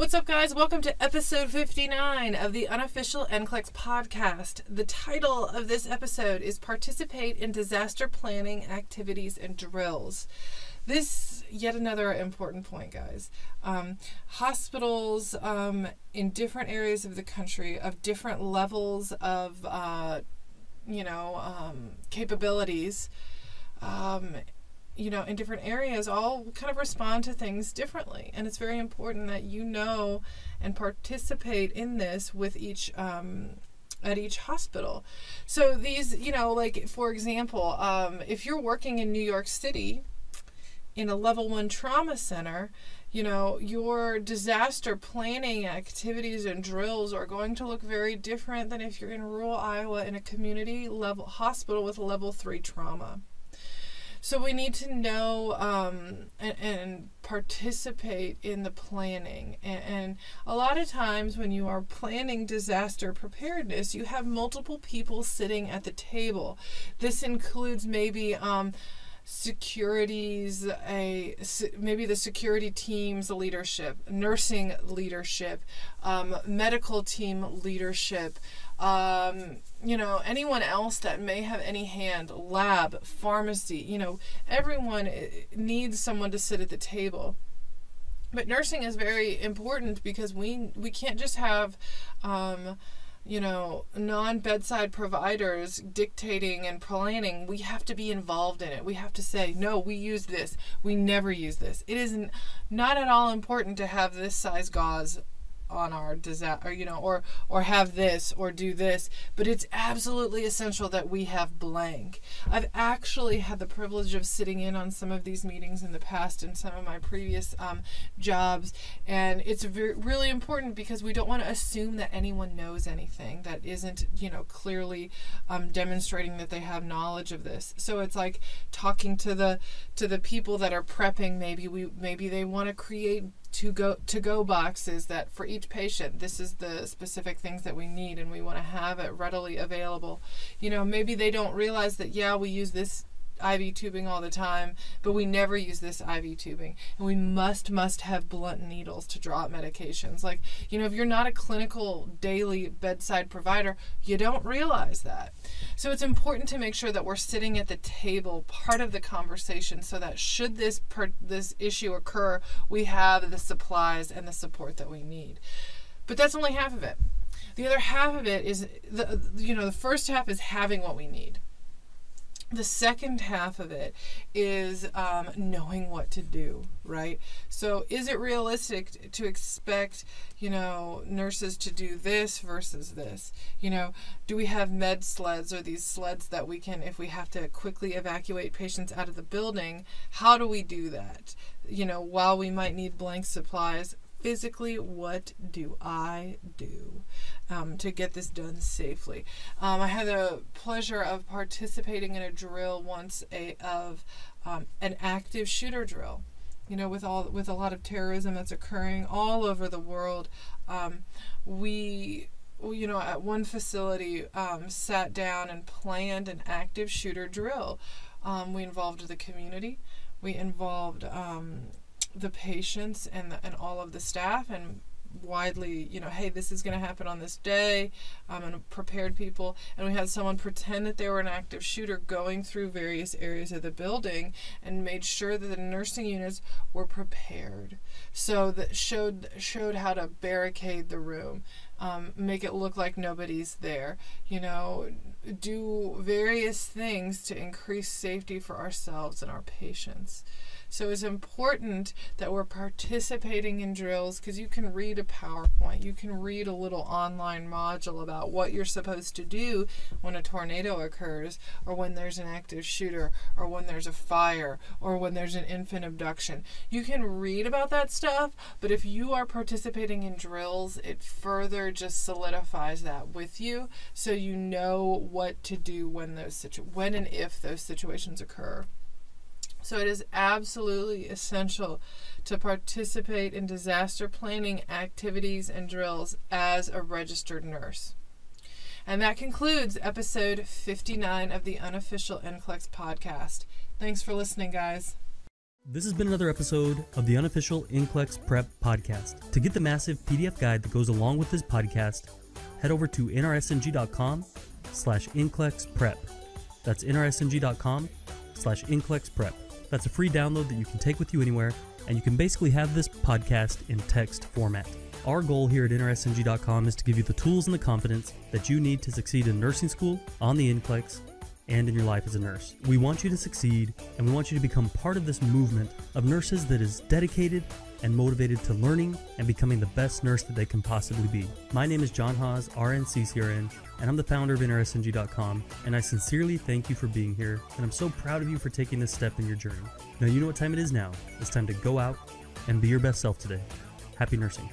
What's up, guys? Welcome to episode 59 of the unofficial NCLEX podcast. The title of this episode is Participate in Disaster Planning Activities and Drills. This, yet another important point, guys. Hospitals in different areas of the country of different levels of, capabilities, in different areas, all kind of respond to things differently. And it's very important that you know and participate in this with each, at each hospital. So these, like, for example, if you're working in New York City in a level 1 trauma center, your disaster planning activities and drills are going to look very different than if you're in rural Iowa in a community level hospital with level 3 trauma. So we need to know and participate in the planning. And a lot of times when you are planning disaster preparedness, you have multiple people sitting at the table. This includes maybe securities, maybe the security team's leadership, nursing leadership, medical team leadership, anyone else that may have any hand, lab, pharmacy, everyone needs someone to sit at the table. But nursing is very important because we can't just have non-bedside providers dictating and planning. We have to be involved in it. We have to say, no, we use this. We never use this. It is not at all important to have this size gauze on our disaster, or have this or do this, but it's absolutely essential that we have blank. I've actually had the privilege of sitting in on some of these meetings in the past in some of my previous jobs, and it's really important because we don't want to assume that anyone knows anything that isn't, clearly demonstrating that they have knowledge of this. So it's like talking to the people that are prepping. Maybe they want to create to-go boxes that for each patient, this is the specific things that we need and we want to have it readily available. Maybe they don't realize that, we use this IV tubing all the time, but we never use this IV tubing. And we must have blunt needles to draw out medications. Like, if you're not a clinical daily bedside provider, you don't realize that. So it's important to make sure that we're sitting at the table, part of the conversation, so that should this issue occur, we have the supplies and the support that we need. But that's only half of it. The other half of it is, the first half is having what we need. The second half of it is knowing what to do, right? So is it realistic to expect, nurses to do this versus this? Do we have med sleds, or these sleds that we can, if we have to quickly evacuate patients out of the building, how do we do that? While we might need blank supplies, physically, what do I do to get this done safely? I had the pleasure of participating in a drill once, an active shooter drill. With a lot of terrorism that's occurring all over the world. We at one facility sat down and planned an active shooter drill. We involved the community. We involved the patients and all of the staff, and widely, hey, this is going to happen on this day, and prepared people. And we had someone pretend that they were an active shooter going through various areas of the building and made sure that the nursing units were prepared. So that showed how to barricade the room, make it look like nobody's there, do various things to increase safety for ourselves and our patients. So it's important that we're participating in drills, because you can read a PowerPoint, you can read a little online module about what you're supposed to do when a tornado occurs, or when there's an active shooter, or when there's a fire, or when there's an infant abduction. You can read about that stuff, but if you are participating in drills, it further just solidifies that with you, so you know what to do when and if those situations occur. So it is absolutely essential to participate in disaster planning activities and drills as a registered nurse. And that concludes episode 59 of the unofficial NCLEX podcast. Thanks for listening, guys. This has been another episode of the unofficial NCLEX Prep Podcast. To get the massive PDF guide that goes along with this podcast, head over to nrsng.com/NCLEX-Prep. That's nrsng.com/NCLEX-Prep. That's a free download that you can take with you anywhere, and you can basically have this podcast in text format. Our goal here at nrsng.com is to give you the tools and the confidence that you need to succeed in nursing school, on the NCLEX, and in your life as a nurse. We want you to succeed, and we want you to become part of this movement of nurses that is dedicated and motivated to learning and becoming the best nurse that they can possibly be. My name is John Haas, RN CCRN, and I'm the founder of NRSNG.com, and I sincerely thank you for being here, and I'm so proud of you for taking this step in your journey. Now you know what time it is now. It's time to go out and be your best self today. Happy nursing.